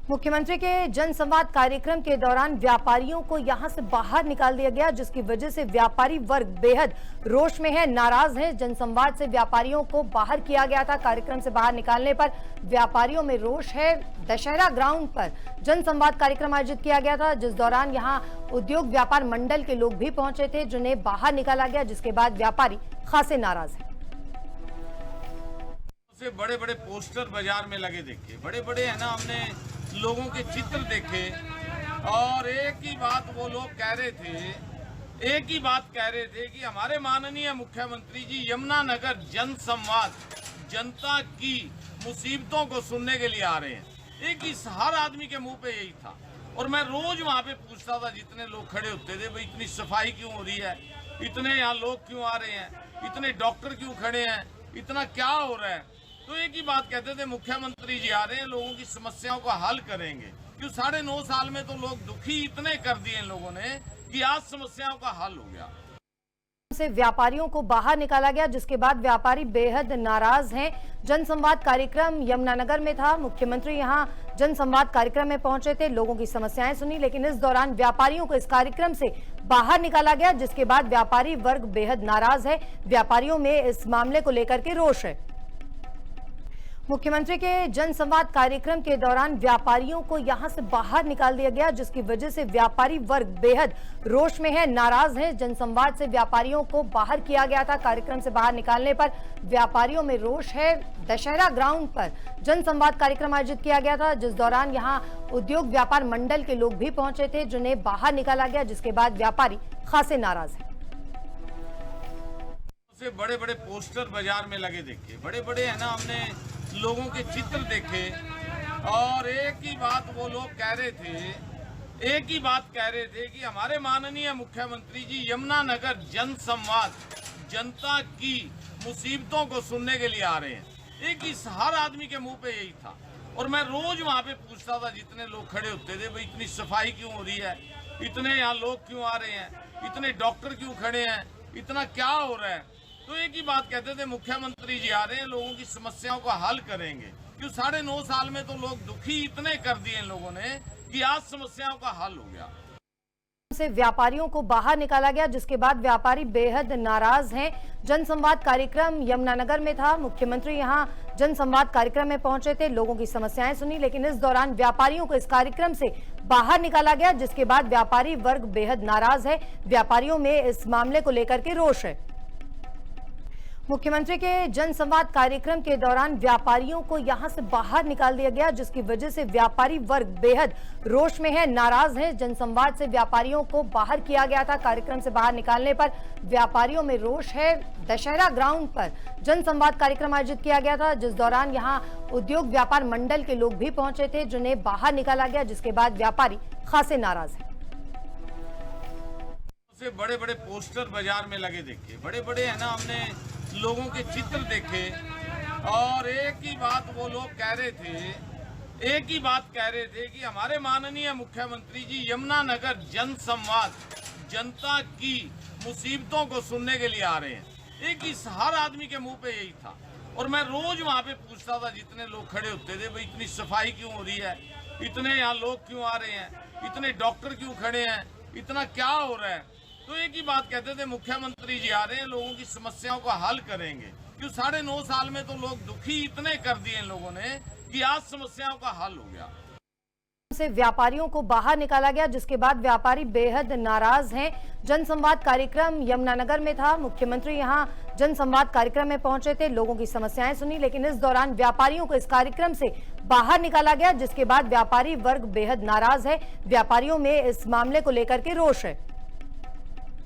मुख्यमंत्री के जनसंवाद कार्यक्रम के दौरान व्यापारियों को यहां से बाहर निकाल दिया गया, जिसकी वजह से व्यापारी वर्ग बेहद रोष में है, नाराज है। जनसंवाद से व्यापारियों को बाहर किया गया था। कार्यक्रम से बाहर निकालने पर व्यापारियों में रोष है। दशहरा ग्राउंड पर जनसंवाद कार्यक्रम आयोजित किया गया था, जिस दौरान यहां उद्योग व्यापार मंडल के लोग भी पहुंचे थे, जिन्हें बाहर निकाला गया, जिसके बाद व्यापारी खासे नाराज है। बड़े बड़े पोस्टर बाजार में लगे देखे, बड़े बड़े है ना, हमने लोगों के चित्र देखे और एक ही बात वो लोग कह रहे थे कि हमारे माननीय मुख्यमंत्री जी यमुनानगर जनसंवाद जनता की मुसीबतों को सुनने के लिए आ रहे हैं। एक ही हर आदमी के मुंह पे यही था और मैं रोज वहां पे पूछता था, जितने लोग खड़े होते थे, भाई इतनी सफाई क्यों हो रही है, इतने यहाँ लोग क्यों आ रहे हैं, इतने डॉक्टर क्यों खड़े हैं, इतना क्या हो रहा है। तो एक ही बात कहते थे, मुख्यमंत्री जी आ रहे हैं, लोगों की समस्याओं को हल करेंगे। क्यों 9.5 साल में तो लोग दुखी इतने कर दिए इन लोगों ने कि आज समस्याओं का हल हो गया। से व्यापारियों को बाहर निकाला गया, जिसके बाद व्यापारी बेहद नाराज हैं। जनसंवाद कार्यक्रम यमुनानगर में था। मुख्यमंत्री यहां जनसंवाद कार्यक्रम में पहुंचे थे, लोगों की समस्याएं सुनी, लेकिन इस दौरान व्यापारियों को इस कार्यक्रम से बाहर निकाला गया, जिसके बाद व्यापारी वर्ग बेहद नाराज है। व्यापारियों में इस मामले को लेकर के रोष है। मुख्यमंत्री के जनसंवाद कार्यक्रम के दौरान व्यापारियों को यहां से बाहर निकाल दिया गया, जिसकी वजह से व्यापारी वर्ग बेहद रोष में है, नाराज है। जनसंवाद से व्यापारियों को बाहर किया गया था। कार्यक्रम से बाहर निकालने पर व्यापारियों में रोष है। दशहरा ग्राउंड पर जनसंवाद कार्यक्रम आयोजित किया गया था, जिस दौरान यहां उद्योग व्यापार मंडल के लोग भी पहुंचे थे, जिन्हें बाहर निकाला गया, जिसके बाद व्यापारी खासे नाराज है। बड़े बड़े पोस्टर बाजार में लगे देखे, बड़े बड़े है ना, हमने लोगों के चित्र देखे और एक ही बात वो लोग कह रहे थे कि हमारे माननीय मुख्यमंत्री जी यमुनानगर जनसंवाद जनता की मुसीबतों को सुनने के लिए आ रहे हैं। एक ही हर आदमी के मुंह पे यही था और मैं रोज वहां पे पूछता था, जितने लोग खड़े होते थे, भाई इतनी सफाई क्यों हो रही है, इतने यहाँ लोग क्यों आ रहे हैं, इतने डॉक्टर क्यों खड़े हैं, इतना क्या हो रहा है। तो एक ही बात कहते थे, मुख्यमंत्री जी आ रहे हैं, लोगों की समस्याओं को हल करेंगे। क्यों 9.5 साल में तो लोग दुखी इतने कर दिए इन लोगों ने कि आज समस्याओं का हल हो गया। से व्यापारियों को बाहर निकाला गया, जिसके बाद व्यापारी बेहद नाराज हैं। जनसंवाद कार्यक्रम यमुनानगर में था। मुख्यमंत्री यहां जनसंवाद कार्यक्रम में पहुंचे थे, लोगों की समस्याएं सुनी, लेकिन इस दौरान व्यापारियों को इस कार्यक्रम से बाहर निकाला गया, जिसके बाद व्यापारी वर्ग बेहद नाराज है। व्यापारियों में इस मामले को लेकर के रोष है। मुख्यमंत्री के जनसंवाद कार्यक्रम के दौरान व्यापारियों को यहां से बाहर निकाल दिया गया, जिसकी वजह से व्यापारी वर्ग बेहद रोष में है, नाराज है। जनसंवाद से व्यापारियों को बाहर किया गया था। कार्यक्रम से बाहर निकालने पर व्यापारियों में रोष है। दशहरा ग्राउंड पर जनसंवाद कार्यक्रम आयोजित किया गया था, जिस दौरान यहां उद्योग व्यापार मंडल के लोग भी पहुंचे थे, जिन्हें बाहर निकाला गया, जिसके बाद व्यापारी खासे नाराज है। बड़े बड़े पोस्टर बाजार में लगे देखे, बड़े बड़े है ना, हमने लोगों के चित्र देखे और एक ही बात वो लोग कह रहे थे कि हमारे माननीय मुख्यमंत्री जी यमुनानगर जनसंवाद जनता की मुसीबतों को सुनने के लिए आ रहे हैं। एक ही हर आदमी के मुंह पे यही था और मैं रोज वहां पे पूछता था, जितने लोग खड़े होते थे, भाई इतनी सफाई क्यों हो रही है, इतने यहाँ लोग क्यों आ रहे हैं, इतने डॉक्टर क्यों खड़े हैं, इतना क्या हो रहा है। तो एक ही बात कहते थे, मुख्यमंत्री जी आ रहे हैं, लोगों की समस्याओं को हल करेंगे। क्यों 9.5 साल में तो लोग दुखी इतने कर दिए इन लोगों ने कि आज समस्याओं का हल हो गया। से व्यापारियों को बाहर निकाला गया, जिसके बाद व्यापारी बेहद नाराज हैं। जनसंवाद कार्यक्रम यमुनानगर में था। मुख्यमंत्री यहां जनसंवाद कार्यक्रम में पहुंचे थे, लोगों की समस्याएं सुनी, लेकिन इस दौरान व्यापारियों को इस कार्यक्रम से बाहर निकाला गया, जिसके बाद व्यापारी वर्ग बेहद नाराज है। व्यापारियों में इस मामले को लेकर के रोष है।